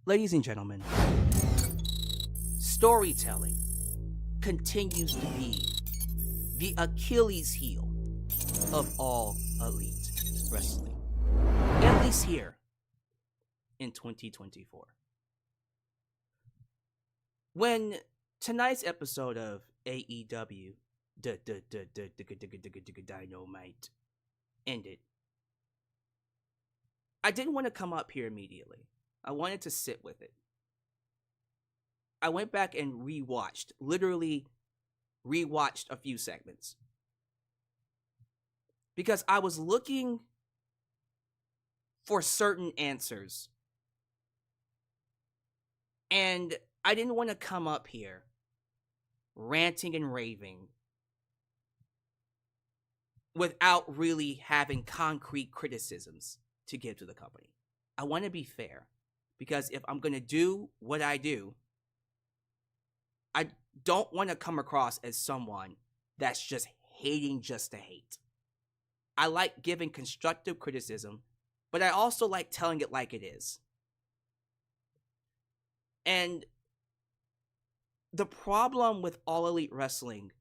Ladies and gentlemen, storytelling continues to be the Achilles heel of all elite wrestling, at least here in 2024. When tonight's episode of AEW Dynamite ended, I didn't want to come up here immediately. I wanted to sit with it. I went back and literally rewatched a few segments. Because I was looking for certain answers. And I didn't want to come up here ranting and raving without really having concrete criticisms to give to the company. I want to be fair. Because if I'm going to do what I do, I don't want to come across as someone that's just hating just to hate. I like giving constructive criticism, but I also like telling it like it is. And the problem with All Elite Wrestling,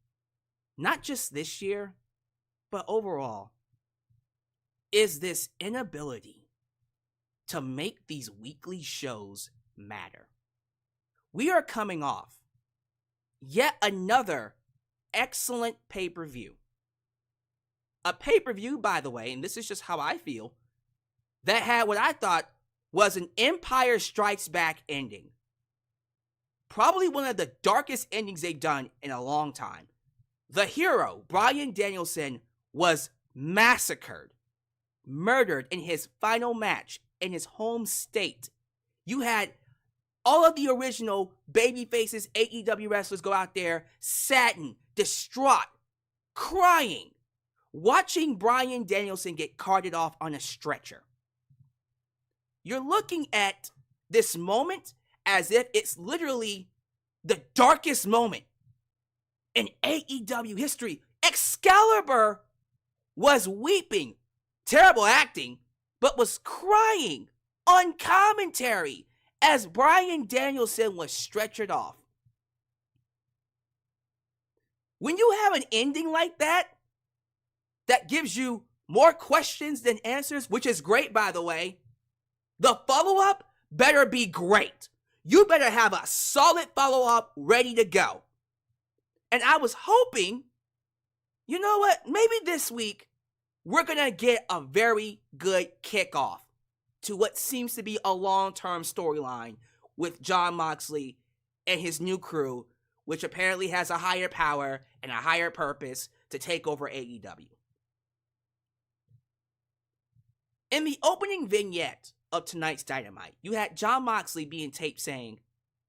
not just this year, but overall, is this inability to make these weekly shows matter. We are coming off yet another excellent pay-per-view. A pay-per-view, by the way, and this is just how I feel, that had what I thought was an Empire Strikes Back ending. Probably one of the darkest endings they've done in a long time. The hero, Bryan Danielson, was massacred, murdered in his final match in his home state. You had all of the original babyfaces AEW wrestlers go out there, saddened, distraught, crying, watching Bryan Danielson get carted off on a stretcher. You're looking at this moment as if it's literally the darkest moment in AEW history. Excalibur was weeping, terrible acting, but was crying on commentary as Bryan Danielson was stretchered off. When you have an ending like that gives you more questions than answers, which is great, by the way, the follow-up better be great. You better have a solid follow-up ready to go. And I was hoping, you know what, maybe this week, we're going to get a very good kickoff to what seems to be a long-term storyline with Jon Moxley and his new crew, which apparently has a higher power and a higher purpose to take over AEW. In the opening vignette of tonight's Dynamite, you had Jon Moxley being taped saying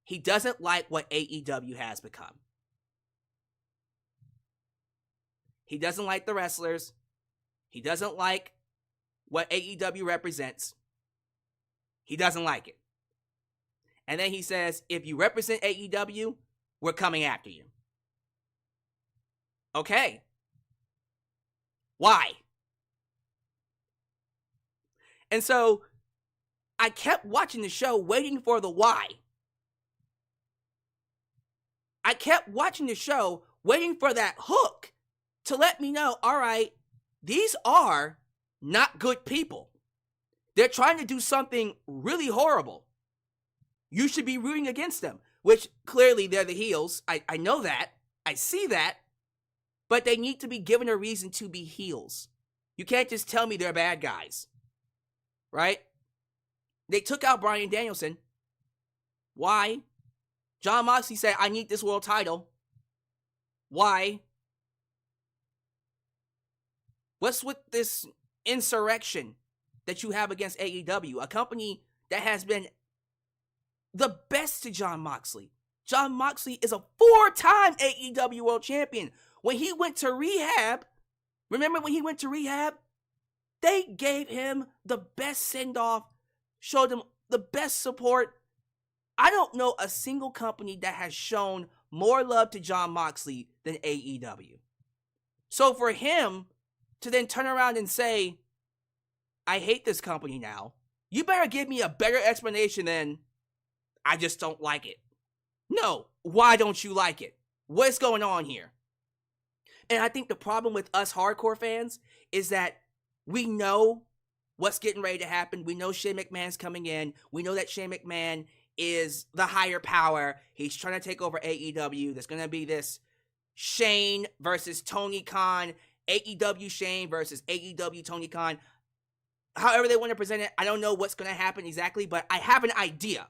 he doesn't like what AEW has become. He doesn't like the wrestlers. He doesn't like what AEW represents. He doesn't like it. And then he says, if you represent AEW, we're coming after you. Okay. Why? And so I kept watching the show waiting for the why. I kept watching the show waiting for that hook to let me know, all right, these are not good people. They're trying to do something really horrible. You should be rooting against them, which clearly they're the heels. I know that. I see that. But they need to be given a reason to be heels. You can't just tell me they're bad guys. Right? They took out Bryan Danielson. Why? Jon Moxley said, I need this world title. Why? What's with this insurrection that you have against AEW? A company that has been the best to Jon Moxley. Jon Moxley is a 4-time AEW World Champion. When he went to rehab, remember when he went to rehab? They gave him the best send-off, showed him the best support. I don't know a single company that has shown more love to Jon Moxley than AEW. So for him to then turn around and say, I hate this company now, you better give me a better explanation than, I just don't like it. No, why don't you like it? What's going on here? And I think the problem with us hardcore fans is that we know what's getting ready to happen. We know Shane McMahon's coming in. We know that Shane McMahon is the higher power. He's trying to take over AEW. There's going to be this Shane versus Tony Khan, AEW Shane versus AEW Tony Khan. However they want to present it, I don't know what's going to happen exactly, but I have an idea.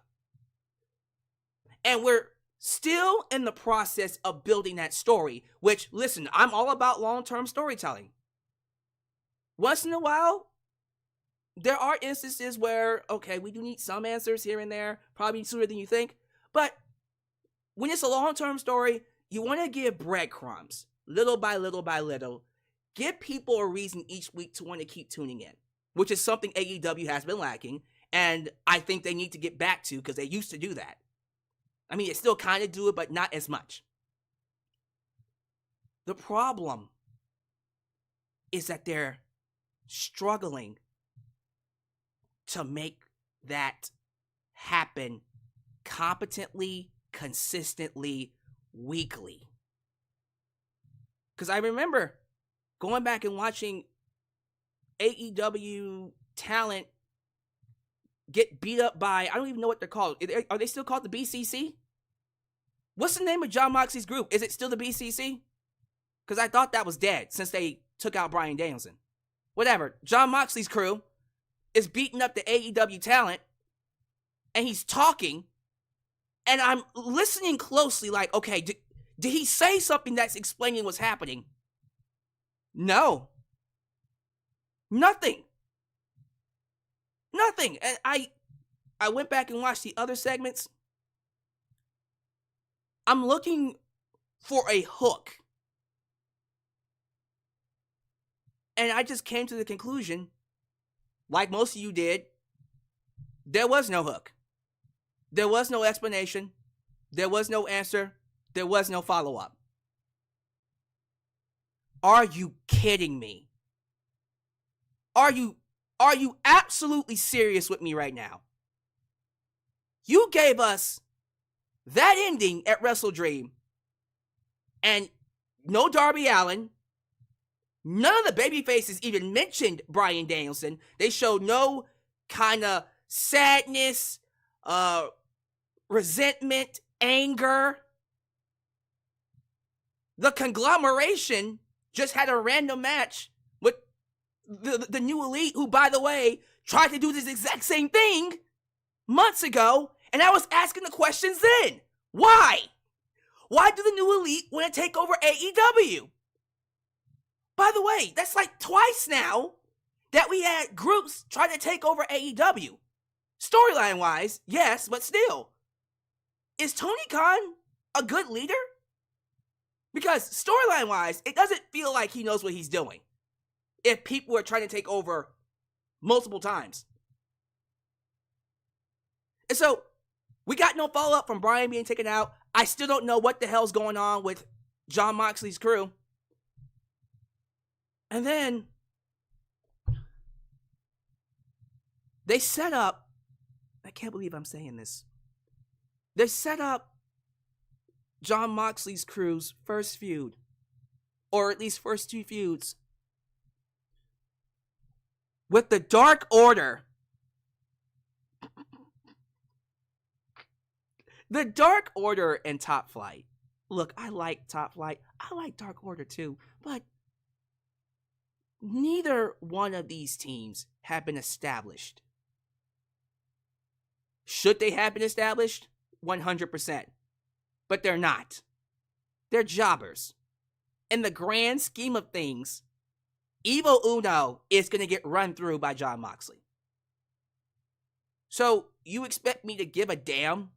And we're still in the process of building that story, which, listen, I'm all about long-term storytelling. Once in a while, there are instances where, okay, we do need some answers here and there, probably sooner than you think, but when it's a long-term story, you want to give breadcrumbs, little by little by little, give people a reason each week to want to keep tuning in, which is something AEW has been lacking, and I think they need to get back to, because they used to do that. I mean, they still kind of do it, but not as much. The problem is that they're struggling to make that happen competently, consistently, weekly. Because I remember going back and watching AEW talent get beat up by, I don't even know what they're called. Are they still called the BCC? What's the name of Jon Moxley's group? Is it still the BCC? Because I thought that was dead since they took out Bryan Danielson. Whatever. Jon Moxley's crew is beating up the AEW talent, and he's talking, and I'm listening closely like, okay, did he say something that's explaining what's happening? No. Nothing. And I went back and watched the other segments. I'm looking for a hook. And I just came to the conclusion, like most of you did, there was no hook. There was no explanation. There was no answer. There was no follow-up. Are you kidding me? Are you absolutely serious with me right now? You gave us that ending at WrestleDream, and no Darby Allin. None of the babyfaces even mentioned Bryan Danielson. They showed no kind of sadness, resentment, anger. The Conglomeration just had a random match with the New Elite, who, by the way, tried to do this exact same thing months ago, and I was asking the questions then. Why? Why do the New Elite want to take over AEW? By the way, that's like twice now that we had groups try to take over AEW. Storyline-wise, yes, but still. Is Tony Khan a good leader? Because storyline-wise, it doesn't feel like he knows what he's doing if people are trying to take over multiple times. And so, we got no follow-up from Bryan being taken out. I still don't know what the hell's going on with Jon Moxley's crew. And then they set up, I can't believe I'm saying this. They set up Jon Moxley's crew's first feud, or at least first two feuds, with the Dark Order. The Dark Order and Top Flight. Look, I like Top Flight. I like Dark Order too, but neither one of these teams have been established. Should they have been established? 100%. But they're not. They're jobbers. In the grand scheme of things, Evil Uno is going to get run through by Jon Moxley. So, you expect me to give a damn?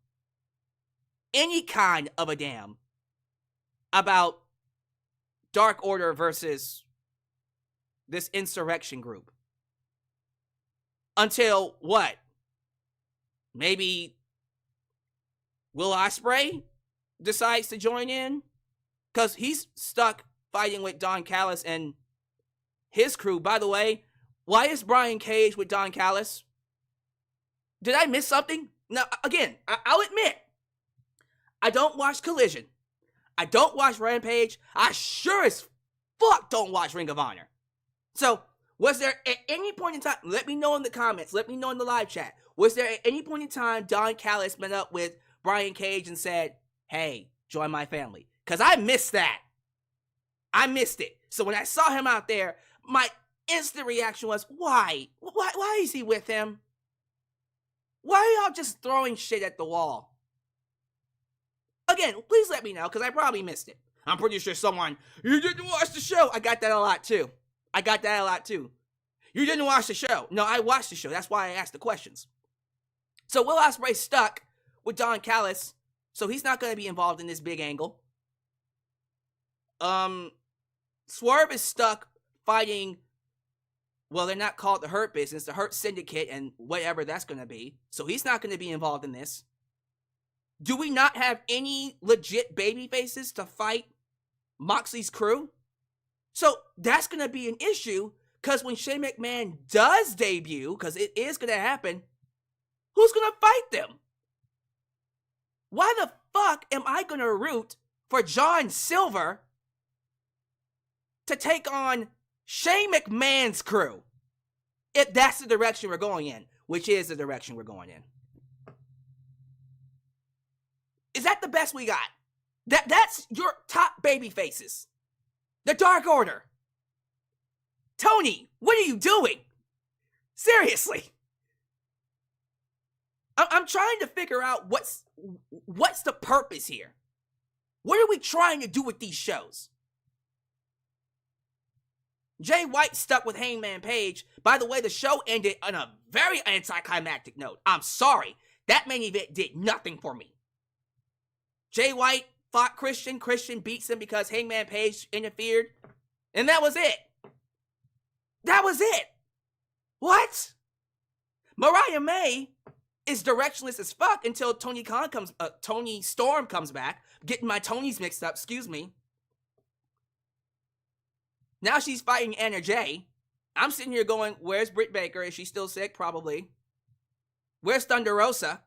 Any kind of a damn about Dark Order versus this insurrection group? Until what? Maybe Will Ospreay decides to join in? Because he's stuck fighting with Don Callis and his crew. By the way, why is Brian Cage with Don Callis? Did I miss something? Now, again, I'll admit, I don't watch Collision. I don't watch Rampage. I sure as fuck don't watch Ring of Honor. So, was there at any point in time, let me know in the comments, let me know in the live chat, was there at any point in time Don Callis met up with Brian Cage and said, hey, join my family? Because I missed that. I missed it. So when I saw him out there, my instant reaction was, why? Why is he with him? Why are y'all just throwing shit at the wall? Again, please let me know, because I probably missed it. I'm pretty sure someone, you didn't watch the show. I got that a lot too. You didn't watch the show. No, I watched the show. That's why I asked the questions. So Will Ospreay's stuck with Don Callis, so he's not going to be involved in this big angle. Swerve is stuck fighting, well, they're not called the Hurt Business, the Hurt Syndicate, and whatever that's going to be. So he's not going to be involved in this. Do we not have any legit baby faces to fight Moxley's crew? So that's going to be an issue, because when Shane McMahon does debut, because it is going to happen, who's going to fight them? Why the fuck am I going to root for John Silver to take on Shane McMahon's crew, if that's the direction we're going in, which is the direction we're going in? Is that the best we got? That's your top baby faces. The Dark Order. Tony, what are you doing? Seriously. I'm trying to figure out what's the purpose here. What are we trying to do with these shows? Jay White stuck with Hangman Page. By the way, the show ended on a very anticlimactic note. I'm sorry. That main event did nothing for me. Jay White fought Christian. Christian beats him because Hangman Page interfered. And that was it. That was it. What? Mariah May is directionless as fuck until Tony Storm comes back. Getting my Tonys mixed up, excuse me. Now she's fighting Anna Jay. I'm sitting here going, where's Britt Baker? Is she still sick? Probably. Where's Thunder Rosa?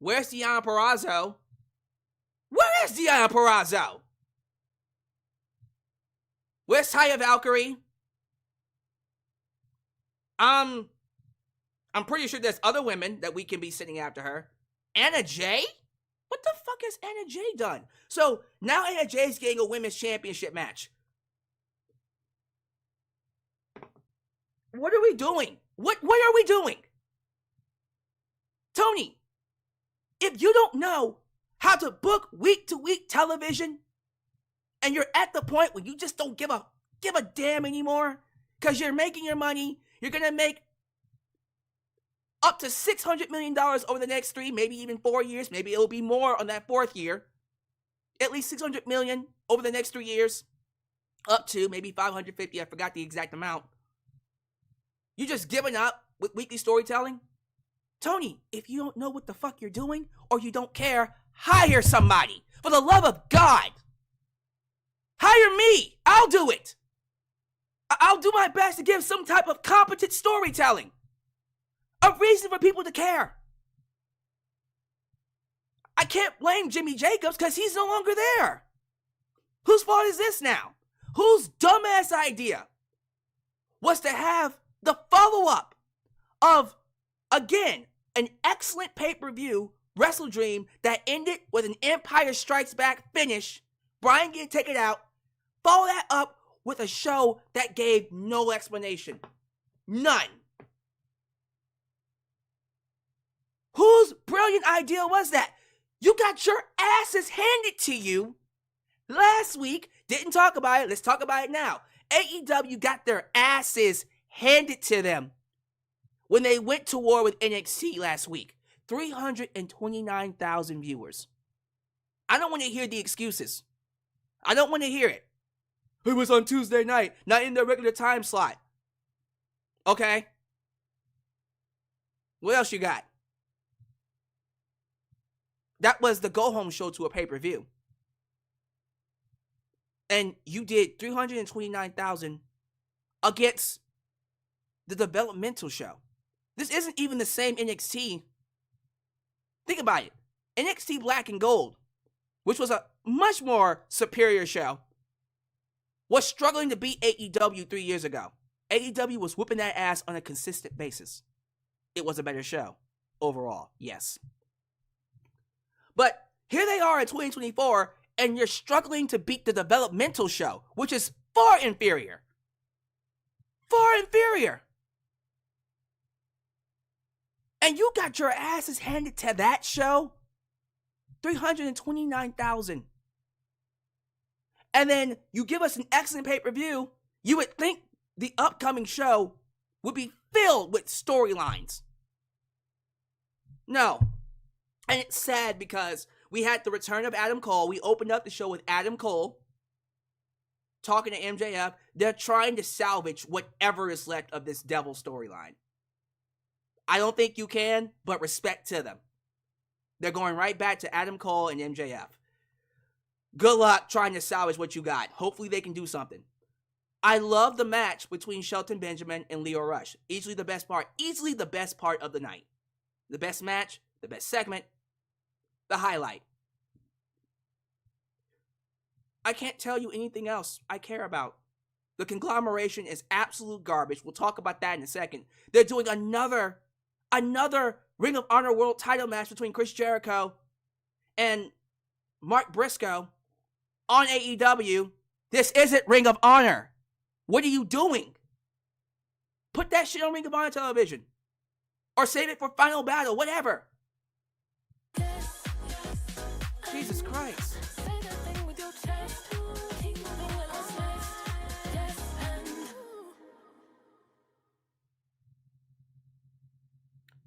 Where's Deonna Purrazzo? Where is Deonna Purrazzo? Where's Taya Valkyrie? I'm pretty sure there's other women that we can be sitting after her. Anna Jay? What the fuck has Anna Jay done? So now Anna Jay's getting a women's championship match. What are we doing? What are we doing? Tony, if you don't know how to book week-to-week television, and you're at the point where you just don't give a damn anymore, because you're making your money, you're going to make up to $600 million over the next 3, maybe even 4 years. Maybe it'll be more on that 4th year. At least $600 million over the next 3 years. Up to maybe 550. I forgot the exact amount. You just giving up with weekly storytelling? Tony, if you don't know what the fuck you're doing, or you don't care, hire somebody. For the love of God. Hire me. I'll do it. I'll do my best to give some type of competent storytelling. A reason for people to care. I can't blame Jimmy Jacobs because he's no longer there. Whose fault is this now? Whose dumbass idea was to have the follow-up of, again, an excellent pay-per-view, WrestleDream, that ended with an Empire Strikes Back finish, Bryan getting taken out, follow that up with a show that gave no explanation. None. Whose brilliant idea was that? You got your asses handed to you last week. Didn't talk about it. Let's talk about it now. AEW got their asses handed to them when they went to war with NXT last week. 329,000 viewers. I don't want to hear the excuses. I don't want to hear it. It was on Tuesday night, not in the regular time slot. Okay. What else you got? That was the go-home show to a pay-per-view. And you did 329,000 against the developmental show. This isn't even the same NXT Think about it. NXT Black and Gold, which was a much more superior show, was struggling to beat AEW 3 years ago. AEW was whooping that ass on a consistent basis. It was a better show overall, yes. But here they are in 2024, and you're struggling to beat the developmental show, which is far inferior. Far inferior. And you got your asses handed to that show? 329,000. And then you give us an excellent pay-per-view. You would think the upcoming show would be filled with storylines. No. And it's sad because we had the return of Adam Cole. We opened up the show with Adam Cole talking to MJF. They're trying to salvage whatever is left of this devil storyline. I don't think you can, but respect to them. They're going right back to Adam Cole and MJF. Good luck trying to salvage what you got. Hopefully they can do something. I love the match between Shelton Benjamin and Lio Rush. Easily the best part. Easily the best part of the night. The best match, the best segment, the highlight. I can't tell you anything else I care about. The Conglomeration is absolute garbage. We'll talk about that in a second. They're doing another Ring of Honor World title match between Chris Jericho and Mark Briscoe on AEW. This isn't Ring of Honor. What are you doing? Put that shit on Ring of Honor television. Or save it for Final Battle, whatever. Jesus Christ.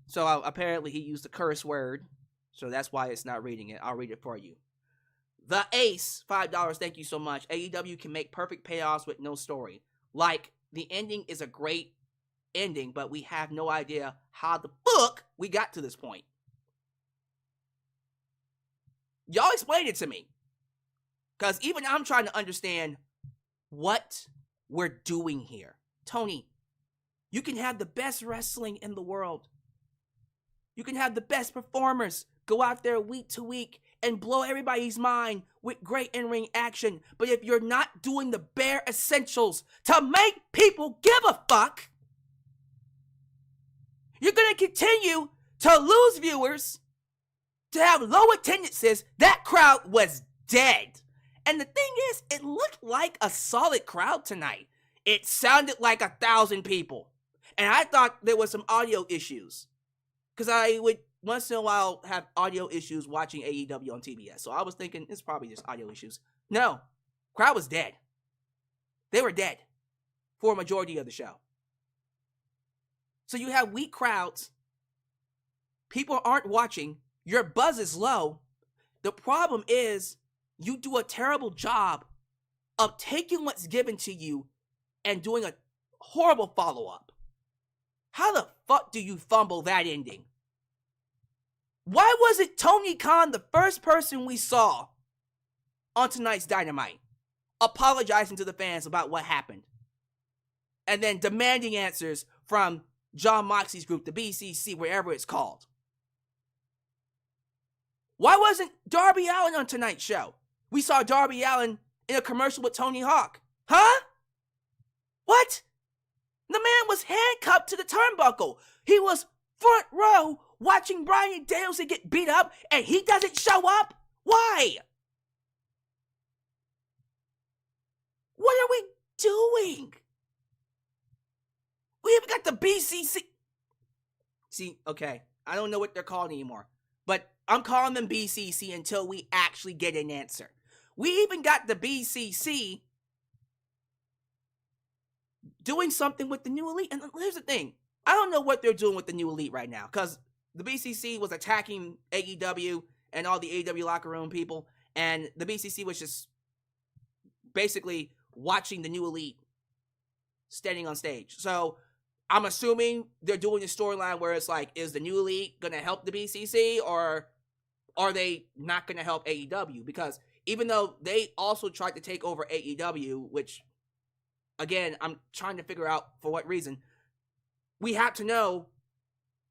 So apparently he used a curse word, so that's why it's not reading it. I'll read it for you. The Ace, $5, thank you so much. AEW can make perfect payoffs with no story. Like, the ending is a great ending, but we have no idea how the fuck we got to this point. Y'all explain it to me. Because even I'm trying to understand what we're doing here. Tony, you can have the best wrestling in the world. You can have the best performers go out there week to week and blow everybody's mind with great in-ring action. But if you're not doing the bare essentials to make people give a fuck, you're going to continue to lose viewers, to have low attendances. That crowd was dead. And the thing is, it looked like a solid crowd tonight. It sounded like 1,000 people. And I thought there was some audio issues. Because I would once in a while have audio issues watching AEW on TBS. So I was thinking it's probably just audio issues. No, crowd was dead. They were dead for a majority of the show. So you have weak crowds. People aren't watching. Your buzz is low. The problem is you do a terrible job of taking what's given to you and doing a horrible follow-up. How the fuck do you fumble that ending? Why wasn't Tony Khan the first person we saw on tonight's Dynamite apologizing to the fans about what happened? And then demanding answers from Jon Moxley's group, the BCC, wherever it's called. Why wasn't Darby Allin on tonight's show? We saw Darby Allin in a commercial with Tony Hawk. Huh? What? The man was handcuffed to the turnbuckle. He was front row watching Bryan Danielson get beat up, and he doesn't show up? Why? What are we doing? We even got the BCC. See, okay, I don't know what they're called anymore, but I'm calling them BCC until we actually get an answer. We even got the BCC doing something with the New Elite. And here's the thing. I don't know what they're doing with the New Elite right now, because the BCC was attacking AEW and all the AEW locker room people, and the BCC was just basically watching the New Elite standing on stage. So I'm assuming they're doing a storyline where it's like, is the New Elite going to help the BCC, or are they not going to help AEW? Because even though they also tried to take over AEW, which, again, I'm trying to figure out for what reason, we have to know,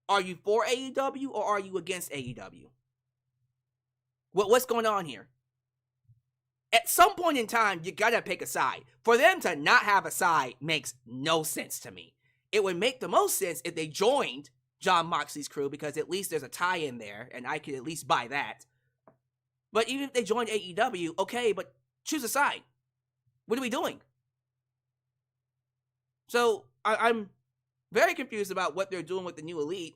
are you for AEW or are you against AEW? What's going on here? At some point in time, you gotta pick a side. For them to not have a side makes no sense to me. It would make the most sense if they joined Jon Moxley's crew, because at least there's a tie-in there, and I could at least buy that. But even if they joined AEW, okay, but choose a side. What are we doing? So, I'm very confused about what they're doing with the new Elite.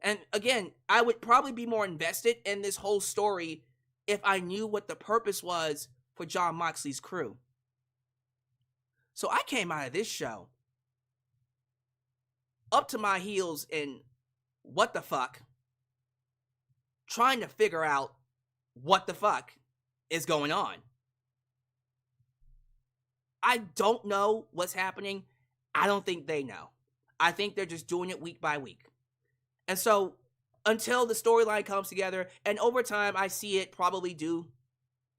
And again, I would probably be more invested in this whole story if I knew what the purpose was for Jon Moxley's crew. So I came out of this show up to my heels in what the fuck, trying to figure out what the fuck is going on. I don't know what's happening. I don't think they know. I think they're just doing it week by week. And so, until the storyline comes together, and over time, I see it probably do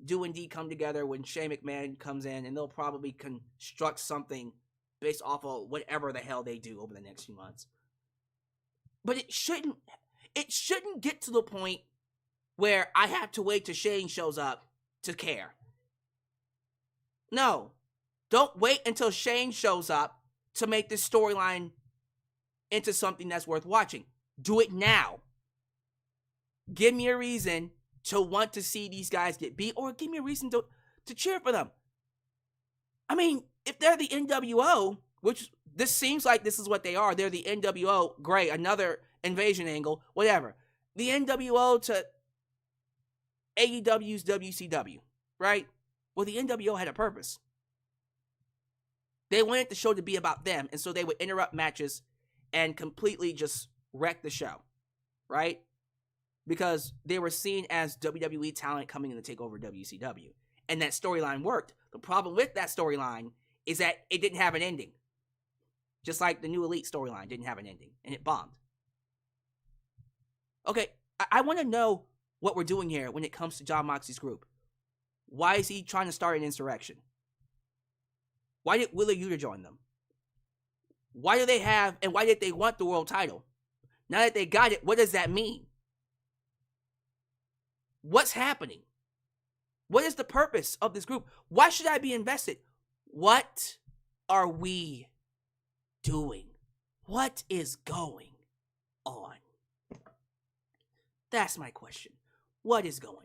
indeed come together when Shane McMahon comes in, and they'll probably construct something based off of whatever the hell they do over the next few months. But it shouldn't get to the point where I have to wait till Shane shows up to care. No. Don't wait until Shane shows up to make this storyline into something that's worth watching. Do it now. Give me a reason to want to see these guys get beat, or give me a reason to cheer for them. I mean, if they're the NWO, which this seems like this is what they are, they're the NWO, great, another invasion angle, whatever. The NWO to AEW's WCW, right? Well, the NWO had a purpose. They wanted the show to be about them, and so they would interrupt matches and completely just wreck the show, right? Because they were seen as WWE talent coming in to take over WCW. And that storyline worked. The problem with that storyline is that it didn't have an ending. Just like the new Elite storyline didn't have an ending, and it bombed. Okay, I want to know what we're doing here when it comes to Jon Moxley's group. Why is he trying to start an insurrection? Why did Wheeler Yuta join them? Why do they have, and why did they want the world title? Now that they got it, what does that mean? What's happening? What is the purpose of this group? Why should I be invested? What are we doing? What is going on? That's my question. What is going on?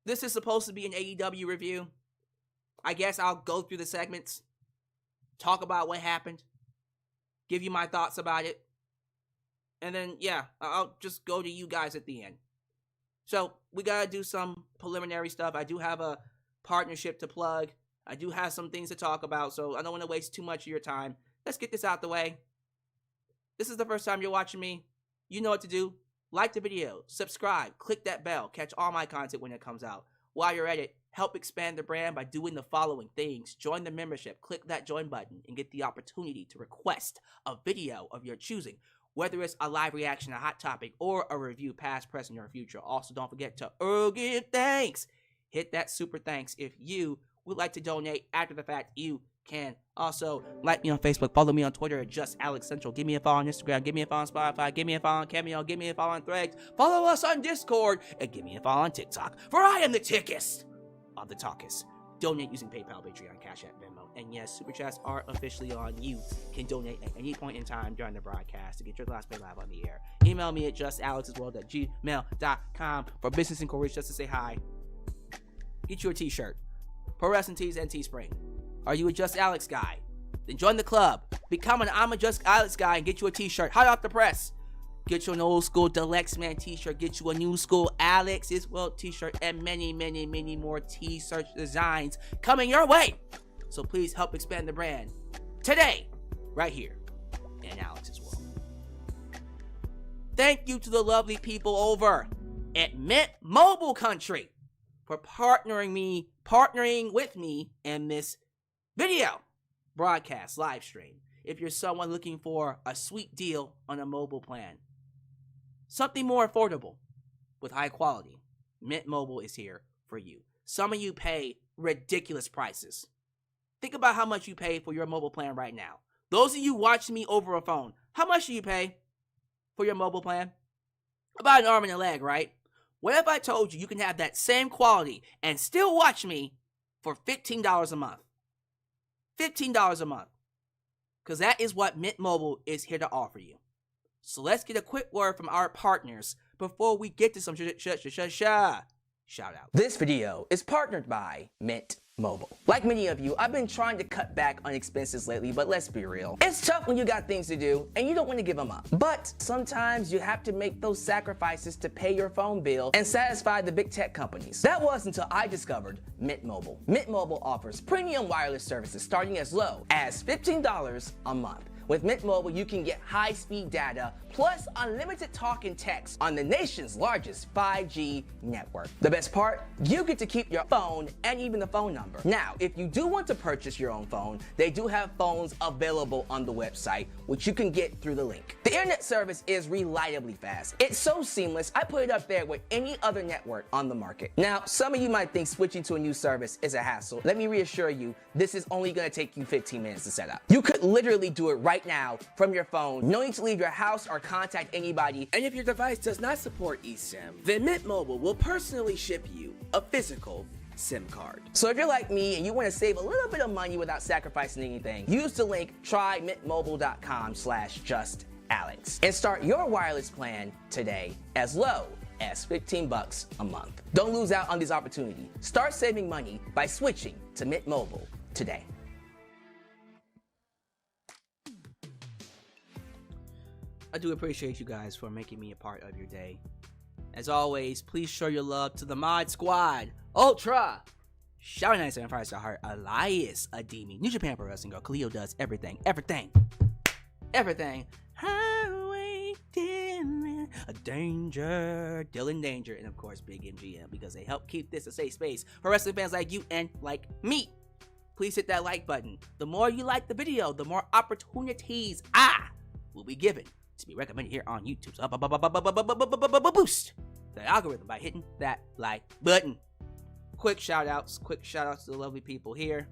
This is supposed to be an AEW review. I guess I'll go through the segments, talk about what happened, give you my thoughts about it, and then, yeah, I'll just go to you guys at the end. So, we gotta do some preliminary stuff. I do have a partnership to plug. I do have some things to talk about, so I don't want to waste too much of your time. Let's get this out the way. This is the first time you're watching me. You know what to do. Like the video, subscribe, click that bell, catch all my content when it comes out. While you're at it, help expand the brand by doing the following things. Join the membership, click that join button, and get the opportunity to request a video of your choosing, whether it's a live reaction, a hot topic, or a review past, present, or future. Also, don't forget to give thanks. Hit that super thanks if you would like to donate after the fact. You can also like me on Facebook, follow me on Twitter at Just Alex Central, give me a follow on Instagram, give me a follow on Spotify, give me a follow on Cameo, give me a follow on Threads, follow us on Discord, and give me a follow on TikTok, for I am the tickest of the talkest. Donate using PayPal, Patreon, Cash App, Venmo, and yes, Super Chats are officially on. You can donate at any point in time during the broadcast to get your last pay live on the air. Email me at justalexasworld@gmail.com for business inquiries, just to say hi. Get you a t-shirt. Pro Wrestling Tees and Teespring. Are you a Just Alex guy? Then join the club. Become an I'm a Just Alex guy and get you a t-shirt. Hot off the press. Get you an old school Deluxe Man t-shirt. Get you a new school Alex's World t-shirt. And many, many, many more t-shirt designs coming your way. So please help expand the brand today, right here in Alex's World. Thank you to the lovely people over at Mint Mobile Country for partnering with me in this video broadcast live stream. If you're someone looking for a sweet deal on a mobile plan, something more affordable with high quality, Mint Mobile is here for you. Some of you pay ridiculous prices. Think about how much you pay for your mobile plan right now. Those of you watching me over a phone, how much do you pay for your mobile plan? About an arm and a leg, right? What if I told you you can have that same quality and still watch me for $15 a month? $15 a month. Because that is what Mint Mobile is here to offer you. So let's get a quick word from our partners before we get to some shout out. This video is partnered by Mint Mobile. Like many of you, I've been trying to cut back on expenses lately, but let's be real. It's tough when you got things to do and you don't want to give them up. But sometimes you have to make those sacrifices to pay your phone bill and satisfy the big tech companies. That was until I discovered Mint Mobile. Mint Mobile offers premium wireless services starting as low as $15 a month. With Mint Mobile, you can get high-speed data plus unlimited talk and text on the nation's largest 5G network. The best part? You get to keep your phone and even the phone number. Now, if you do want to purchase your own phone, they do have phones available on the website, which you can get through the link. The internet service is reliably fast. It's so seamless, I put it up there with any other network on the market. Now, some of you might think switching to a new service is a hassle. Let me reassure you, this is only going to take you 15 minutes to set up. You could literally do it right now from your phone. No need to leave your house or contact anybody. And if your device does not support eSIM, then Mint Mobile will personally ship you a physical SIM card. So if you're like me and you want to save a little bit of money without sacrificing anything, use the link trymintmobile.com/justalyx and start your wireless plan today as low as $15 a month. Don't lose out on this opportunity. Start saving money by switching to Mint Mobile today. I do appreciate you guys for making me a part of your day. As always, please show your love to the Mod Squad, Ultra, Shouting 97 Fire Star Heart, Elias Ademi, New Japan Pro Wrestling Girl, Cleo does everything. Highway Dylan, Dylan Danger, and of course Big MGM, because they help keep this a safe space for wrestling fans like you and like me. Please hit that like button. The more you like the video, the more opportunities I will be given to be recommended here on YouTube. So boost the algorithm by hitting that like button. Quick shout outs to the lovely people here.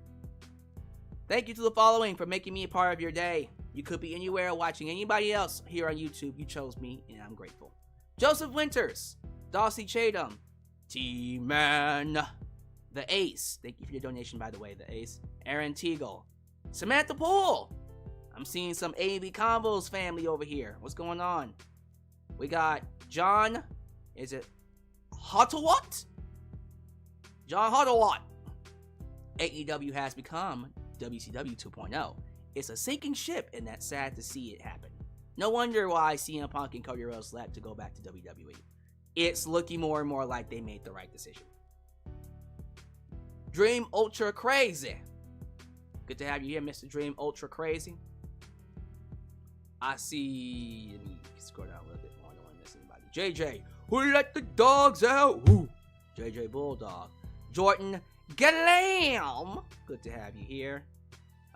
Thank you to the following for making me a part of your day. You could be anywhere watching anybody else here on YouTube. You chose me, and I'm grateful. Joseph Winters, Dawsey Chatham, T-Man, The Ace. Thank you for your donation, by the way, The Ace. Aaron Teagle, Samantha Poole. I'm seeing some AEW Combos family over here. What's going on? We got John, is it Hotawat? John Hotawat. AEW has become WCW 2.0. It's a sinking ship, and that's sad to see it happen. No wonder why CM Punk and Cody Rhodes left to go back to WWE. It's looking more and more like they made the right decision. Dream Ultra Crazy. Good to have you here, Mr. Dream Ultra Crazy. I see. Let me scroll down a little bit more. I don't want to miss anybody. JJ, who let the dogs out? Woo. JJ Bulldog. Jordan Galam. Good to have you here.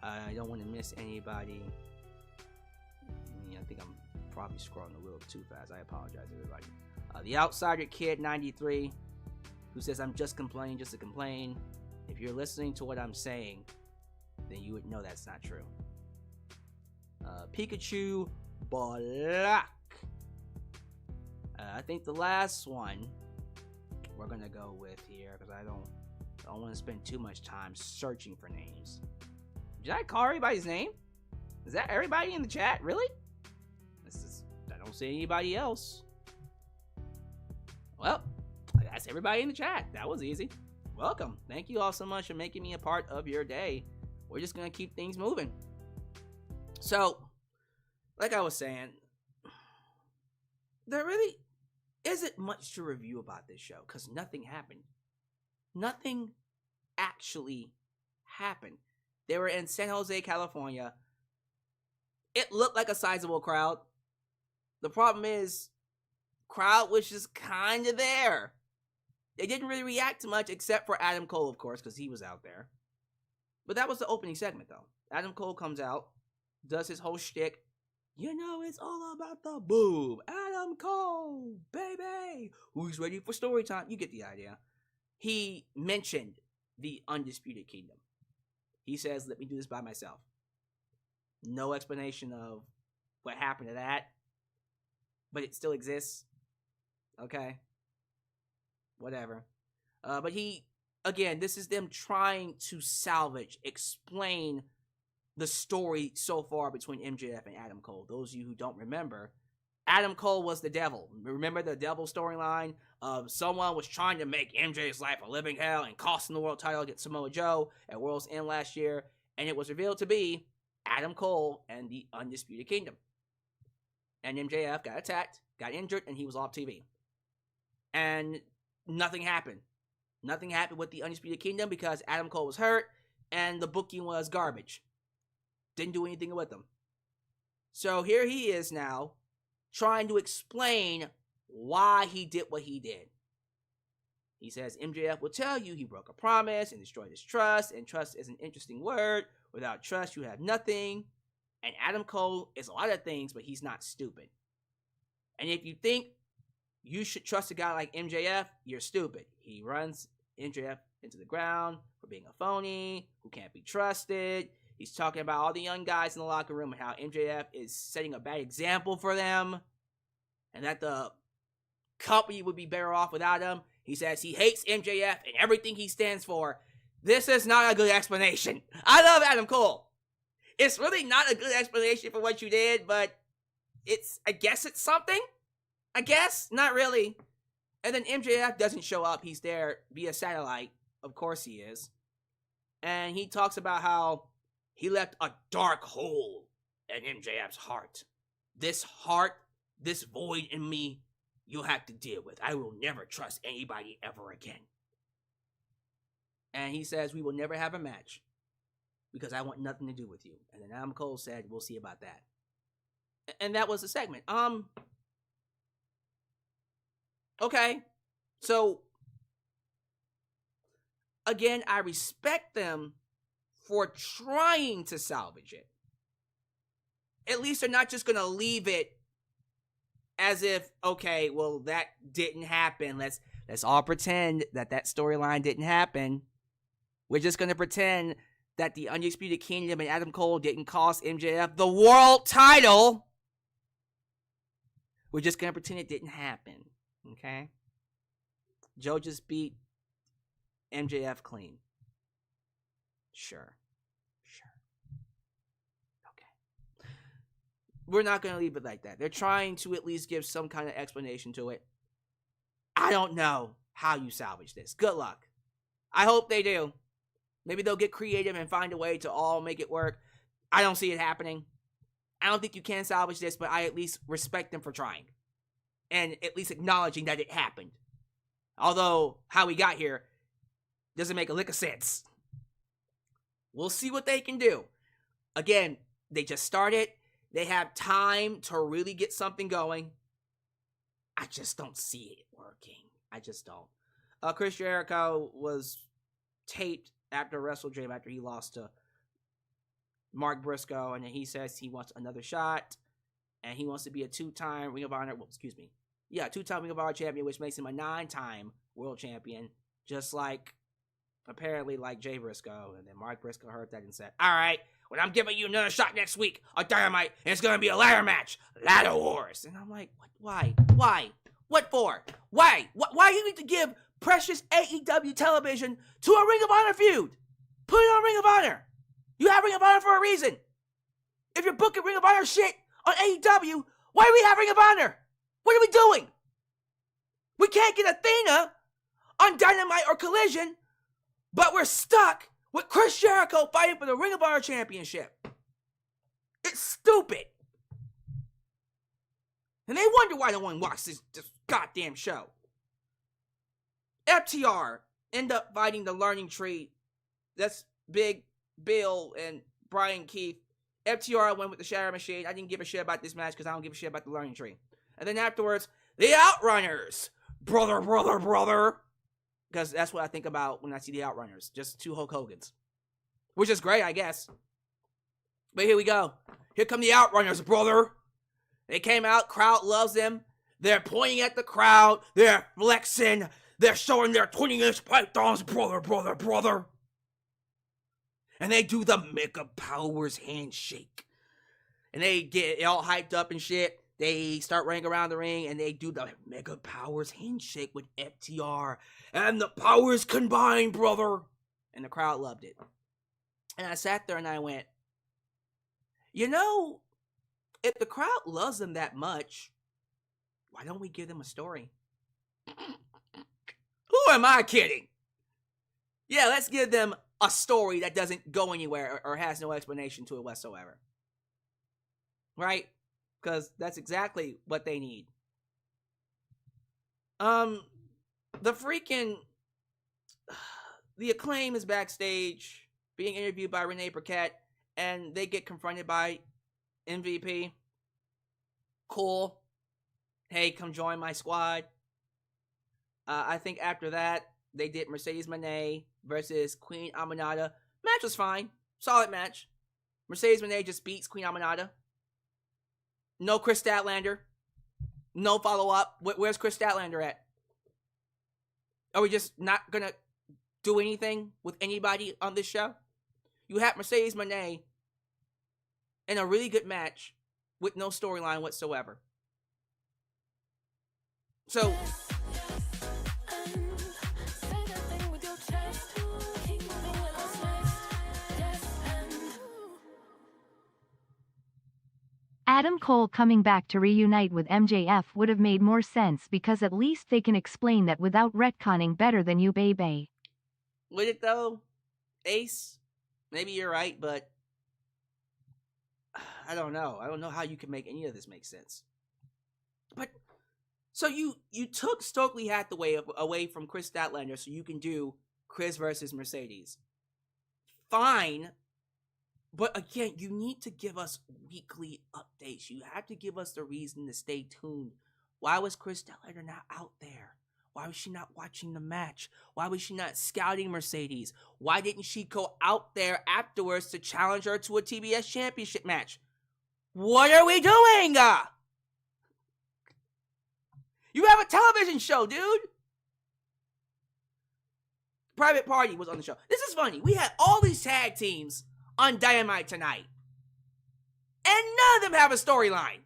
I don't want to miss anybody. I think I'm probably scrolling a little too fast. I apologize, everybody. The Outsider Kid 93, who says, I'm just complaining just to complain. If you're listening to what I'm saying, then you would know that's not true. Pikachu Black. I think the last one we're gonna go with here, because I don't want to spend too much time searching for names. Did I call everybody's name? Is that everybody in the chat? Really? I don't see anybody else. Well, that's everybody in the chat. That was easy. Welcome. Thank you all so much for making me a part of your day. We're just going to keep things moving. So, like I was saying, there really isn't much to review about this show because nothing happened. Nothing actually happened. They were in San Jose, California. It looked like a sizable crowd. The problem is, crowd was just kind of there. They didn't really react to much except for Adam Cole, of course, because he was out there. But that was the opening segment, though. Adam Cole comes out, does his whole shtick. You know, it's all about the boob. Adam Cole, baby. Who's ready for story time? You get the idea. He mentioned the Undisputed Kingdom. He says, let me do this by myself. No explanation of what happened to that. But it still exists. Okay? Whatever. But again, this is them trying to explain the story so far between MJF and Adam Cole. Those of you who don't remember, Adam Cole was the devil. Remember the devil storyline of someone was trying to make MJ's life a living hell and costing the world title against Samoa Joe at World's End last year, and it was revealed to be Adam Cole and the Undisputed Kingdom. And MJF got attacked, got injured, and he was off TV. And nothing happened. Nothing happened with the Undisputed Kingdom because Adam Cole was hurt and the booking was garbage. Didn't do anything with them. So here he is now trying to explain why he did what he did. He says MJF will tell you he broke a promise and destroyed his trust, and trust is an interesting word. Without trust, you have nothing. And Adam Cole is a lot of things, but he's not stupid. And if you think you should trust a guy like MJF, you're stupid. He runs MJF into the ground for being a phony, who can't be trusted. He's talking about all the young guys in the locker room and how MJF is setting a bad example for them, and that the company would be better off without him. He says he hates MJF and everything he stands for. This is not a good explanation. I love Adam Cole. It's really not a good explanation for what you did, but I guess it's something. I guess, not really. And then MJF doesn't show up. He's there via satellite. Of course he is. And he talks about how he left a dark hole in MJF's heart. This heart, this void in me, you'll have to deal with. I will never trust anybody ever again. And he says we will never have a match because I want nothing to do with you. And then Adam Cole said, we'll see about that. And that was the segment. Okay. So, again, I respect them for trying to salvage it. At least they're not just going to leave it as if, okay, well, that didn't happen. Let's all pretend that storyline didn't happen. We're just going to pretend that the Undisputed Kingdom and Adam Cole didn't cost MJF the world title. We're just going to pretend it didn't happen. Okay? Joe just beat MJF clean. Sure. Okay. We're not going to leave it like that. They're trying to at least give some kind of explanation to it. I don't know how you salvage this. Good luck. I hope they do. Maybe they'll get creative and find a way to all make it work. I don't see it happening. I don't think you can salvage this, but I at least respect them for trying. And at least acknowledging that it happened. Although, how we got here doesn't make a lick of sense. We'll see what they can do. Again, they just started. They have time to really get something going. I just don't see it working. I just don't. Chris Jericho was taped after WrestleDream after he lost to Mark Briscoe, and then he says he wants another shot, and he wants to be a two-time Ring of Honor, two-time Ring of Honor champion, which makes him a 9-time world champion, just like, apparently, like Jay Briscoe. And then Mark Briscoe heard that and said, all right, well, I'm giving you another shot next week on Dynamite, and it's going to be a ladder match, Ladder Wars. And I'm like, why? What for? Why you need to give precious AEW television to a Ring of Honor feud? Put it on Ring of Honor. You have Ring of Honor for a reason. If you're booking Ring of Honor shit on AEW, why do we have Ring of Honor? What are we doing? We can't get Athena on Dynamite or Collision, but we're stuck with Chris Jericho fighting for the Ring of Honor Championship. It's stupid. And they wonder why no one watches this goddamn show. FTR end up fighting the Learning Tree. That's Big Bill and Brian Keith. FTR went with the Shatter Machine. I didn't give a shit about this match because I don't give a shit about the Learning Tree. And then afterwards, the Outrunners. Brother. Because that's what I think about when I see the Outrunners. Just two Hulk Hogans. Which is great, I guess. But here we go. Here come the Outrunners, brother. They came out. Crowd loves them. They're pointing at the crowd. They're flexing. They're showing their 20-inch pythons, brother. And they do the Mega Powers handshake. And they get all hyped up and shit. They start running around the ring and they do the Mega Powers handshake with FTR. And the powers combined, brother. And the crowd loved it. And I sat there and I went, you know, if the crowd loves them that much, why don't we give them a story? Who am I kidding? Yeah, let's give them a story that doesn't go anywhere or has no explanation to it whatsoever. Right? Because that's exactly what they need. The Acclaim is backstage being interviewed by Renee Paquette, and they get confronted by MVP. Cool. Hey, come join my squad. I think after that, they did Mercedes Moné versus Queen Animata. Match was fine. Solid match. Mercedes Moné just beats Queen Animata. No Chris Statlander. No follow-up. Where's Chris Statlander at? Are we just not gonna do anything with anybody on this show? You have Mercedes Moné in a really good match with no storyline whatsoever. So Adam Cole coming back to reunite with MJF would have made more sense because at least they can explain that without retconning better than you, baby. Would it though? Ace? Maybe you're right, but I don't know. I don't know how you can make any of this make sense. But so you took Stokely Hathaway away from Chris Statlander so you can do Chris versus Mercedes. Fine. But again, you need to give us weekly updates. You have to give us the reason to stay tuned. Why was Chris Statlander not out there? Why was she not watching the match? Why was she not scouting Mercedes? Why didn't she go out there afterwards to challenge her to a TBS championship match? What are we doing? You have a television show, dude. Private Party was on the show. This is funny. We had all these tag teams on Dynamite tonight. And none of them have a storyline.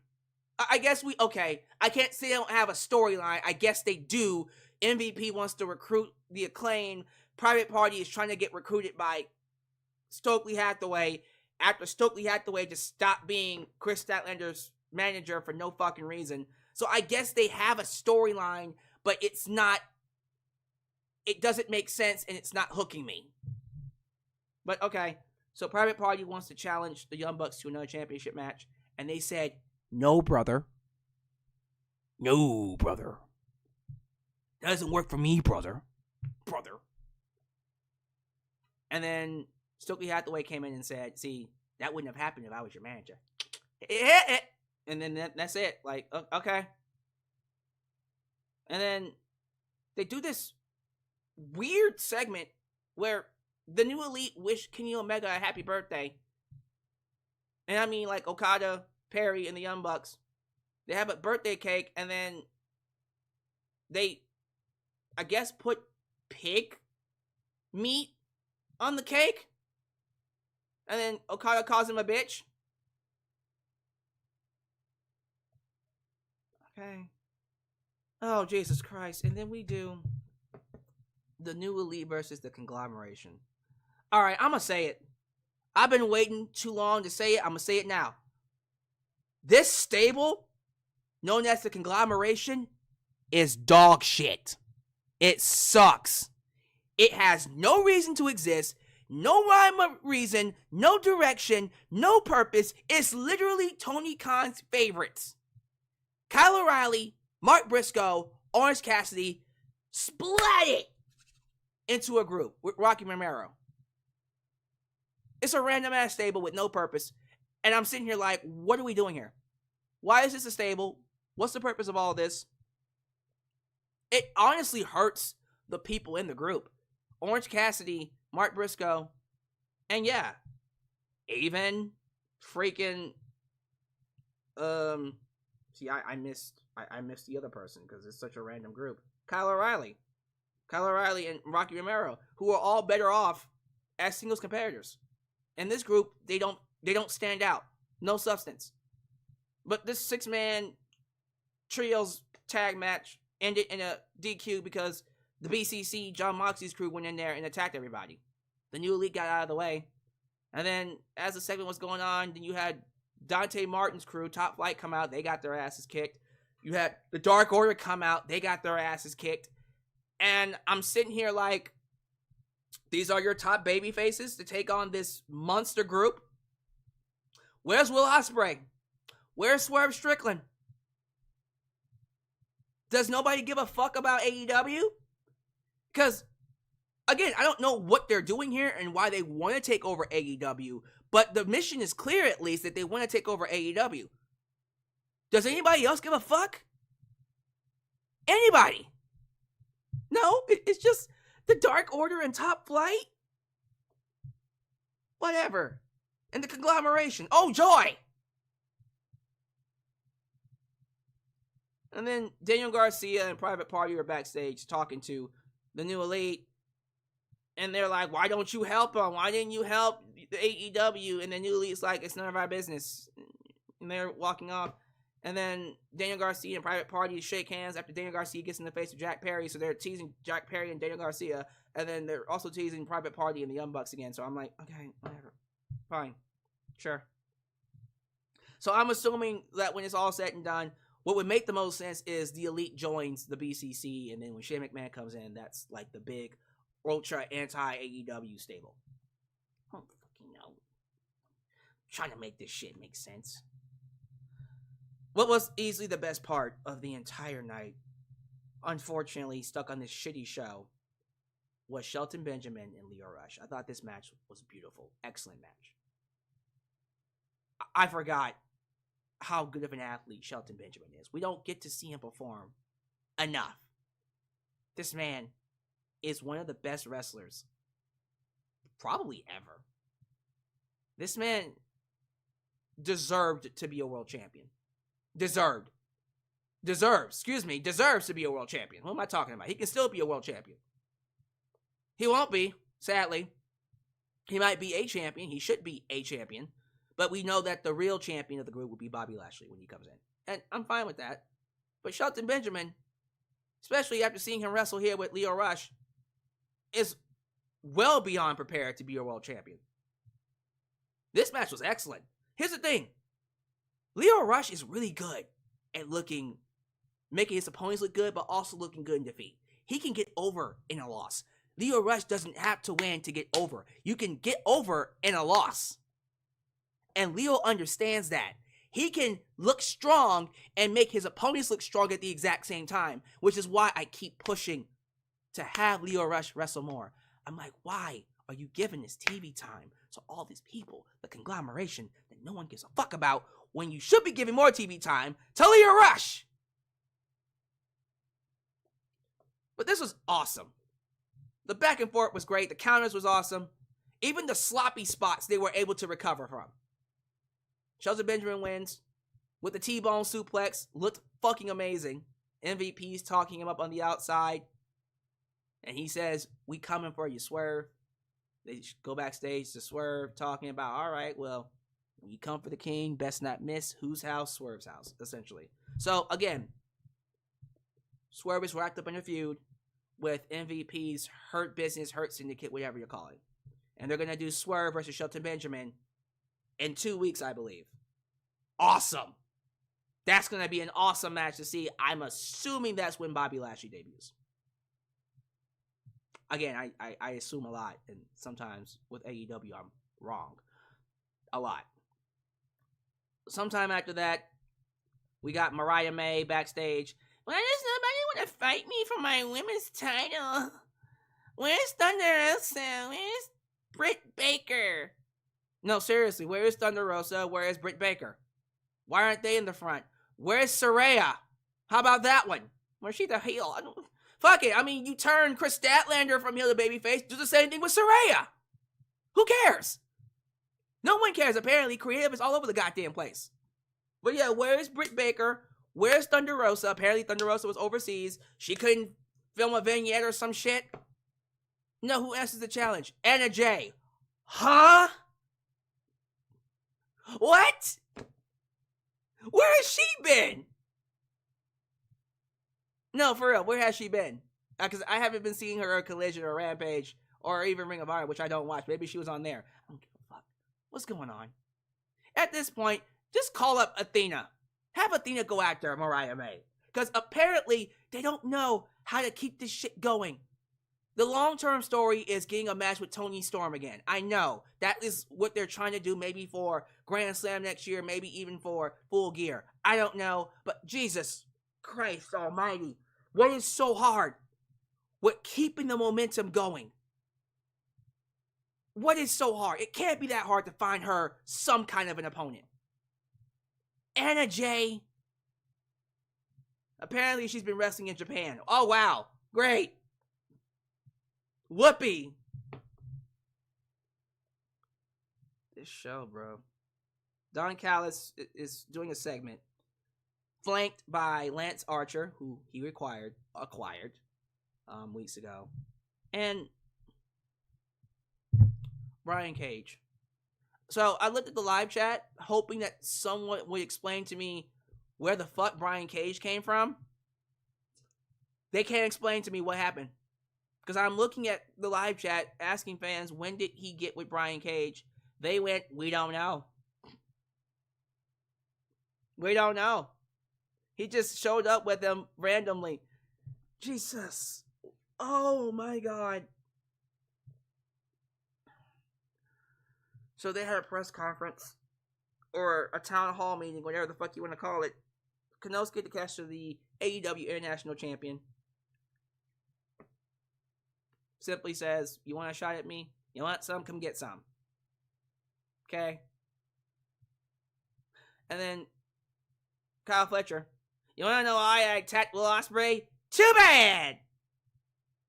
I guess okay, I can't say they don't have a storyline. I guess they do. MVP wants to recruit the Acclaim. Private Party is trying to get recruited by Stokely Hathaway after Stokely Hathaway just stopped being Chris Statlander's manager for no fucking reason. So I guess they have a storyline, but it doesn't make sense and it's not hooking me. But okay. So Private Party wants to challenge the Young Bucks to another championship match. And they said, no, brother. No, brother. That doesn't work for me, brother. Brother. And then Stokely Hathaway came in and said, see, that wouldn't have happened if I was your manager. And then that's it. Like, okay. And then they do this weird segment where the New Elite wish Kenny Omega a happy birthday. And I mean, like, Okada, Perry, and the Young Bucks. They have a birthday cake, and then they, I guess, put pig meat on the cake. And then Okada calls him a bitch. Okay. Oh, Jesus Christ. And then we do the New Elite versus the Conglomeration. All right, I'm going to say it. I've been waiting too long to say it. I'm going to say it now. This stable, known as the Conglomeration, is dog shit. It sucks. It has no reason to exist, no rhyme or reason, no direction, no purpose. It's literally Tony Khan's favorites. Kyle O'Reilly, Mark Briscoe, Orange Cassidy, splat it into a group with Rocky Romero. It's a random ass stable with no purpose. And I'm sitting here like, what are we doing here? Why is this a stable? What's the purpose of all this? It honestly hurts the people in the group. Orange Cassidy, Mark Briscoe, and yeah, even freaking, see, I missed the other person because it's such a random group. Kyle O'Reilly and Rocky Romero, who are all better off as singles competitors. In this group, they don't stand out. No substance. But this 6-man trios tag match ended in a DQ because the BCC, Jon Moxley's crew, went in there and attacked everybody. The New Elite got out of the way. And then, as the segment was going on, then you had Dante Martin's crew, Top Flight, come out. They got their asses kicked. You had the Dark Order come out. They got their asses kicked. And I'm sitting here like, these are your top baby faces to take on this monster group? Where's Will Ospreay? Where's Swerve Strickland? Does nobody give a fuck about AEW? Because, again, I don't know what they're doing here and why they want to take over AEW, but the mission is clear, at least, that they want to take over AEW. Does anybody else give a fuck? Anybody? No, it's just the Dark Order and Top Flight? Whatever. And the Conglomeration. Oh, joy! And then Daniel Garcia and Private Party are backstage talking to the New Elite. And they're like, why don't you help them? Why didn't you help the AEW? And the New Elite's like, it's none of our business. And they're walking off. And then Daniel Garcia and Private Party shake hands after Daniel Garcia gets in the face of Jack Perry. So they're teasing Jack Perry and Daniel Garcia. And then they're also teasing Private Party and the Young Bucks again. So I'm like, okay, whatever. Fine. Sure. So I'm assuming that when it's all said and done, what would make the most sense is the Elite joins the BCC. And then when Shane McMahon comes in, that's like the big ultra anti-AEW stable. I don't fucking know. I'm trying to make this shit make sense. What was easily the best part of the entire night, unfortunately stuck on this shitty show, was Shelton Benjamin and Lio Rush. I thought this match was beautiful. Excellent match. I forgot how good of an athlete Shelton Benjamin is. We don't get to see him perform enough. This man is one of the best wrestlers probably ever. This man deserved to be a world champion. Deserves to be a world champion. What am I talking about? He can still be a world champion. He won't be, sadly. He might be a champion. He should be a champion. But we know that the real champion of the group will be Bobby Lashley when he comes in. And I'm fine with that. But Shelton Benjamin, especially after seeing him wrestle here with Lio Rush, is well beyond prepared to be a world champion. This match was excellent. Here's the thing. Lio Rush is really good at making his opponents look good, but also looking good in defeat. He can get over in a loss. Lio Rush doesn't have to win to get over. You can get over in a loss. And Lio understands that. He can look strong and make his opponents look strong at the exact same time, which is why I keep pushing to have Lio Rush wrestle more. I'm like, why are you giving this TV time to all these people, the conglomeration that no one gives a fuck about, when you should be giving more TV time to Lio Rush? But this was awesome. The back and forth was great. The counters was awesome. Even the sloppy spots they were able to recover from. Shelton Benjamin wins with the T-bone suplex. Looked fucking amazing. MVP's talking him up on the outside. And he says, we coming for you, Swerve. They go backstage to Swerve talking about, all right, well, when you come for the king, best not miss. Whose house? Swerve's house, essentially. So, again, Swerve is wrapped up in a feud with MVP's Hurt Business, Hurt Syndicate, whatever you call it. And they're going to do Swerve versus Shelton Benjamin in 2 weeks, I believe. Awesome. That's going to be an awesome match to see. I'm assuming that's when Bobby Lashley debuts. Again, I assume a lot, and sometimes with AEW, I'm wrong. A lot. Sometime after that, we got Mariah May backstage. Why does nobody want to fight me for my women's title? Where's Thunder Rosa? Where's Britt Baker? No, seriously, where is Thunder Rosa? Where is Britt Baker? Why aren't they in the front? Where's Saraya? How about that one? Where's she the heel? Fuck it. I mean, you turn Chris Statlander from heel to babyface. Do the same thing with Saraya. Who cares? No one cares. Apparently, creative is all over the goddamn place. But yeah, where's Britt Baker? Where's Thunder Rosa? Apparently, Thunder Rosa was overseas. She couldn't film a vignette or some shit. No, who answers the challenge? Anna Jay. Huh? What? Where has she been? No, for real, where has she been? Because I haven't been seeing her at Collision or Rampage or even Ring of Honor, which I don't watch. Maybe she was on there. I don't give a fuck. What's going on? At this point, just call up Athena. Have Athena go after Mariah May. Because apparently, they don't know how to keep this shit going. The long-term story is getting a match with Toni Storm again. I know. That is what they're trying to do, maybe for Grand Slam next year, maybe even for Full Gear. I don't know. But Jesus Christ almighty. What is so hard with keeping the momentum going? What is so hard? It can't be that hard to find her some kind of an opponent. Anna Jay. Apparently she's been wrestling in Japan. Oh, wow. Great. Whoopee. This show, bro. Don Callis is doing a segment flanked by Lance Archer, who he acquired weeks ago, and Brian Cage. So I looked at the live chat, hoping that someone would explain to me where the fuck Brian Cage came from. They can't explain to me what happened. Because I'm looking at the live chat, asking fans, when did he get with Brian Cage? They went, we don't know. We don't know. He just showed up with them randomly. Jesus. Oh my God. So they had a press conference, or a town hall meeting, whatever the fuck you want to call it. Konosuke Takeshita, the AEW International Champion, simply says, you want a shot at me? You want some? Come get some. Okay? And then Kyle Fletcher, you want to know why I attacked Will Ospreay? Too bad!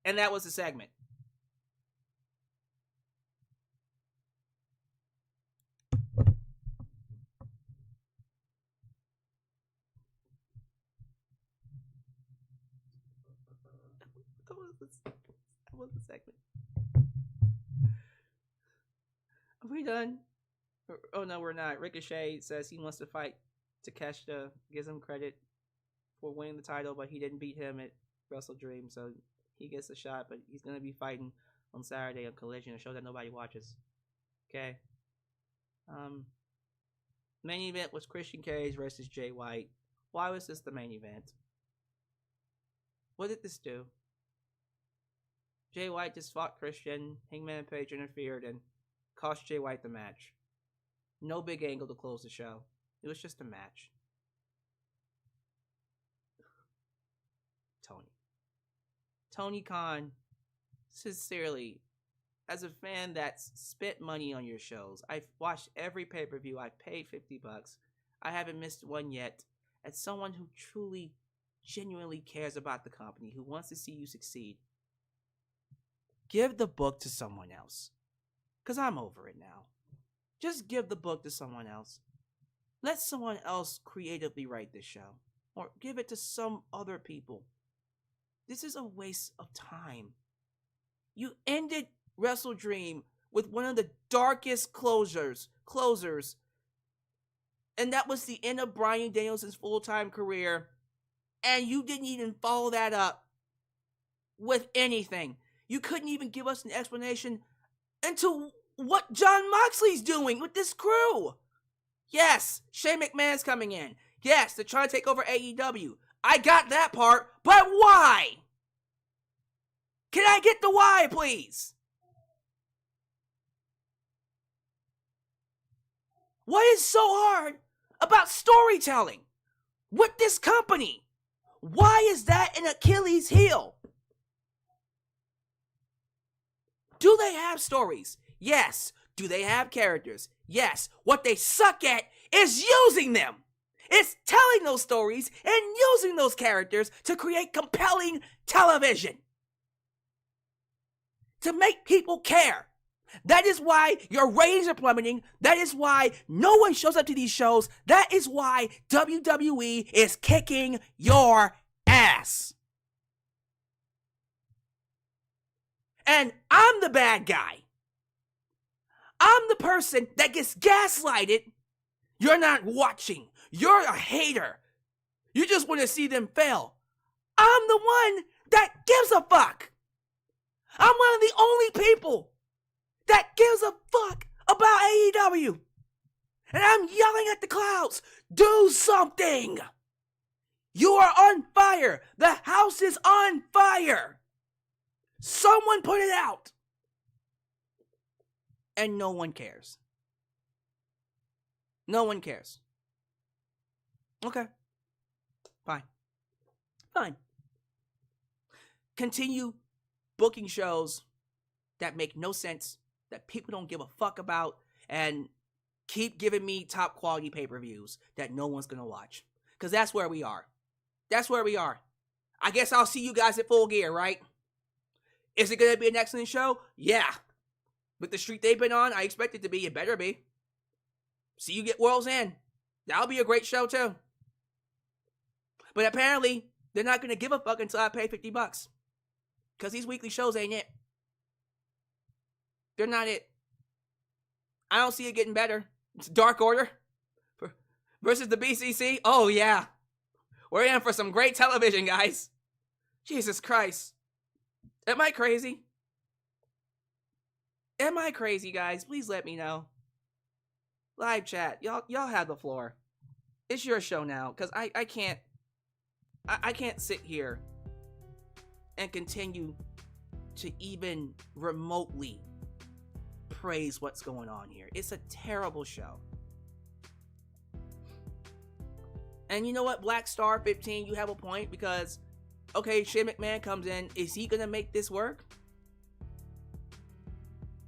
And that was the segment. That was the segment. Are we done? Oh no, we're not. Ricochet says he wants to fight Takeshita, gives him credit for winning the title, but he didn't beat him at WrestleDream, so he gets a shot, but he's going to be fighting on Saturday on Collision, a show that nobody watches. Okay. Main event was Christian Cage versus Jay White. Why was this the main event? What did this do? Jay White just fought Christian, Hangman Page interfered, and cost Jay White the match. No big angle to close the show. It was just a match. Tony Khan, sincerely, as a fan that's spent money on your shows, I've watched every pay-per-view, I've paid $50. I haven't missed one yet. As someone who truly, genuinely cares about the company, who wants to see you succeed, give the book to someone else. Because I'm over it now. Just give the book to someone else. Let someone else creatively write this show. Or give it to some other people. This is a waste of time. You ended WrestleDream with one of the darkest closers. And that was the end of Bryan Danielson's full-time career. And you didn't even follow that up with anything. You couldn't even give us an explanation into what Jon Moxley's doing with this crew. Yes, Shane McMahon's coming in. Yes, they're trying to take over AEW. I got that part, but why? Can I get the why, please? What is so hard about storytelling with this company? Why is that an Achilles heel? Do they have stories? Yes. Do they have characters? Yes. What they suck at is using them. It's telling those stories and using those characters to create compelling television. To make people care. That is why your ratings are plummeting. That is why no one shows up to these shows. That is why WWE is kicking your ass. And I'm the bad guy. I'm the person that gets gaslighted. You're not watching. You're a hater. You just want to see them fail. I'm the one that gives a fuck. I'm one of the only people that gives a fuck about AEW. And I'm yelling at the clouds, do something. You are on fire. The house is on fire. Someone put it out. And no one cares. No one cares. Okay. Fine. Fine. Continue booking shows that make no sense, that people don't give a fuck about, and keep giving me top quality pay-per-views that no one's gonna watch. Because that's where we are. That's where we are. I guess I'll see you guys at Full Gear, right? Is it gonna be an excellent show? Yeah. With the streak they've been on, I expect it to be. It better be. See you get World's End. That'll be a great show too. But apparently, they're not gonna give a fuck until I pay $50. Because these weekly shows ain't it. They're not it. I don't see it getting better. It's Dark Order versus the BCC. Oh, yeah. We're in for some great television, guys. Jesus Christ. Am I crazy? Am I crazy, guys? Please let me know. Live chat. Y'all have the floor. It's your show now, because I can't sit here and continue to even remotely praise what's going on here. It's a terrible show. And you know what, Black Star 15, you have a point, because, okay, Shane McMahon comes in. Is he gonna make this work?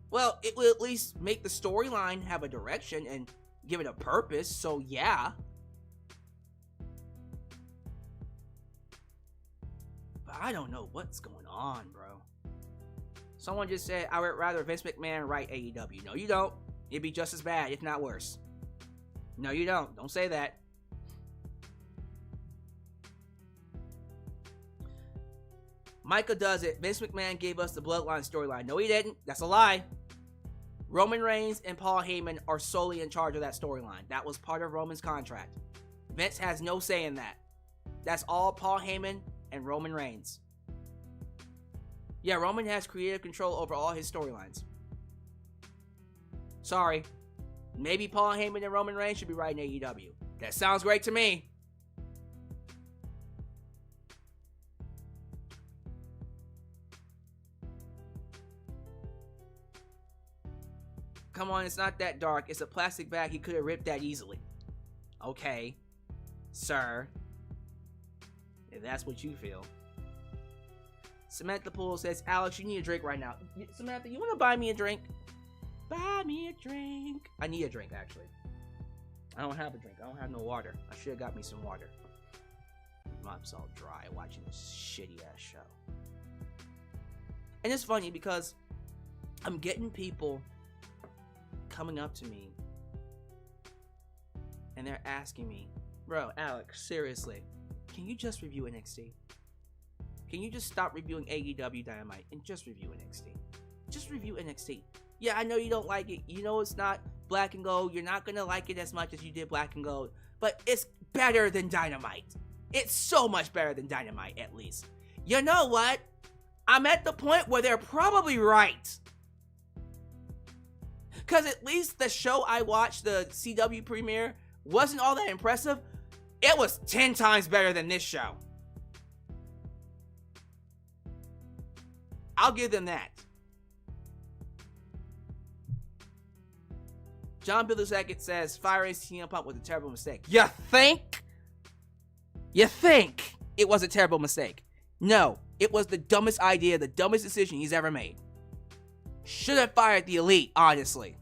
Well, it will at least make the storyline have a direction and give it a purpose, so yeah. But I don't know what's going on, bro. Someone just said, I would rather Vince McMahon write AEW. No, you don't. It'd be just as bad, if not worse. No, you don't. Don't say that. Micah does it. Vince McMahon gave us the Bloodline storyline. No, he didn't. That's a lie. Roman Reigns and Paul Heyman are solely in charge of that storyline. That was part of Roman's contract. Vince has no say in that. That's all Paul Heyman and Roman Reigns. Yeah, Roman has creative control over all his storylines. Sorry. Maybe Paul Heyman and Roman Reigns should be writing AEW. That sounds great to me. Come on, it's not that dark. It's a plastic bag. He could have ripped that easily. Okay, sir. If that's what you feel. Samantha Poole says, Alex, you need a drink right now. Samantha, you want to buy me a drink? Buy me a drink. I need a drink, actually. I don't have a drink. I don't have no water. I should have got me some water. Mouth's all dry watching this shitty-ass show. And it's funny because I'm getting people coming up to me and they're asking me, bro, Alex, seriously, can you just review NXT? Can you just stop reviewing AEW Dynamite and just review NXT? Just review NXT. Yeah, I know you don't like it. You know it's not Black and Gold. You're not going to like it as much as you did Black and Gold. But it's better than Dynamite. It's so much better than Dynamite, at least. You know what? I'm at the point where they're probably right. Because at least the show I watched, the CW premiere, wasn't all that impressive. It was 10 times better than this show. I'll give them that. John Billusakit says, firing CM Punk was a terrible mistake. You think? You think it was a terrible mistake? No, it was the dumbest idea, the dumbest decision he's ever made. Should have fired the Elite, honestly.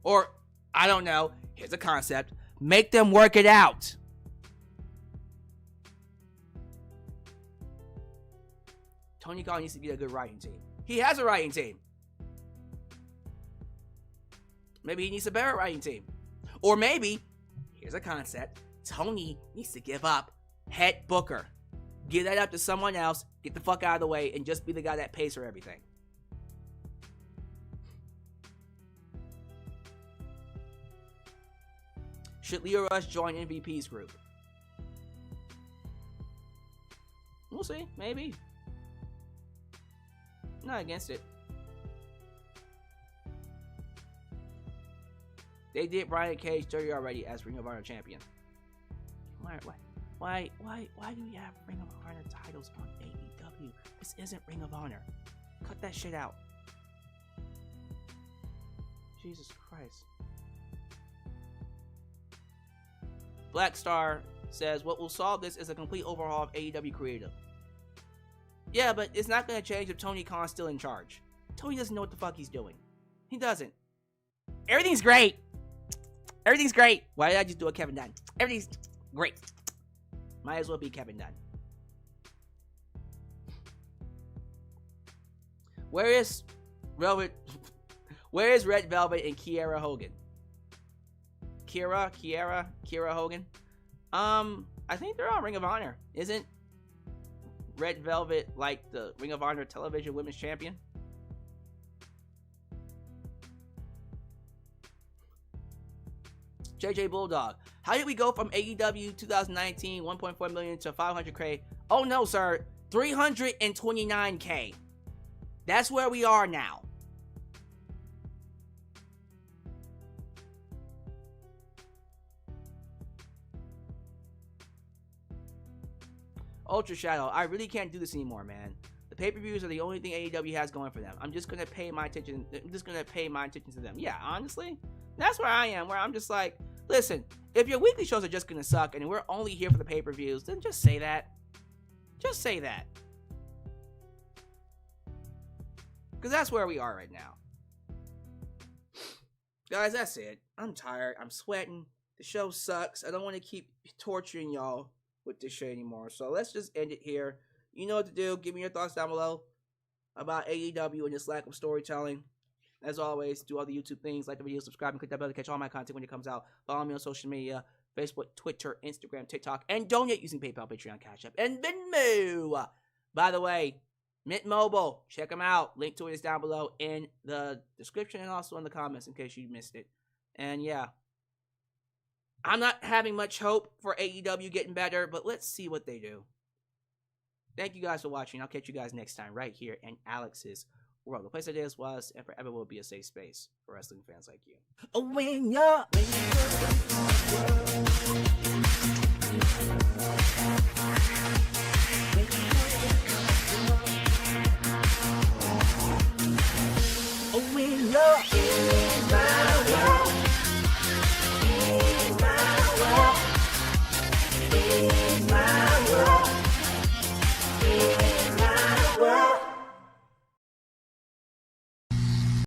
Or, I don't know, here's a concept. Make them work it out. Tony Khan needs to get a good writing team. He has a writing team. Maybe he needs a better writing team. Or maybe, here's a concept, Tony needs to give up head booker. Give that up to someone else, get the fuck out of the way, and just be the guy that pays for everything. Should Lio Rush join MVP's group? We'll see. Maybe. Not against it. They did Brian Cage 30 already as Ring of Honor champion. Why do we have Ring of Honor titles on AEW? This isn't Ring of Honor. Cut that shit out. Jesus Christ. Black Star says, what will solve this is a complete overhaul of AEW creative. Yeah, but it's not going to change if Tony Khan's still in charge. Tony doesn't know what the fuck he's doing. He doesn't. Everything's great. Everything's great. Why did I just do a Kevin Dunn? Everything's great. Might as well be Kevin Dunn. Where is Velvet? Where is Red Velvet and Kiera Hogan? Kiera Hogan? I think they're on Ring of Honor. Isn't Red Velvet like the Ring of Honor Television Women's Champion? JJ Bulldog. How did we go from AEW 2019 1.4 million to 500K? Oh no, sir. 329K. That's where we are now. Ultra Shadow. I really can't do this anymore, man. The pay-per-views are the only thing AEW has going for them. I'm just gonna pay my attention to them. Yeah, honestly, that's where I am. Where I'm just like, listen, if your weekly shows are just gonna suck and we're only here for the pay-per-views, then just say that. Just say that. Because that's where we are right now. Guys, that's it. I'm tired. I'm sweating. The show sucks. I don't want to keep torturing y'all with this shit anymore. So let's just end it here. You know what to do. Give me your thoughts down below about AEW and this lack of storytelling. As always, do all the YouTube things. Like the video, subscribe, and click that bell to catch all my content when it comes out. Follow me on social media. Facebook, Twitter, Instagram, TikTok, and donate using PayPal, Patreon, Cash App, and Venmo. By the way, Mint Mobile, check them out. Link to it is down below in the description and also in the comments in case you missed it. And yeah, I'm not having much hope for AEW getting better, but let's see what they do. Thank you guys for watching. I'll catch you guys next time right here in Alex's world. The place that is, was, and forever will be a safe space for wrestling fans like you. When you're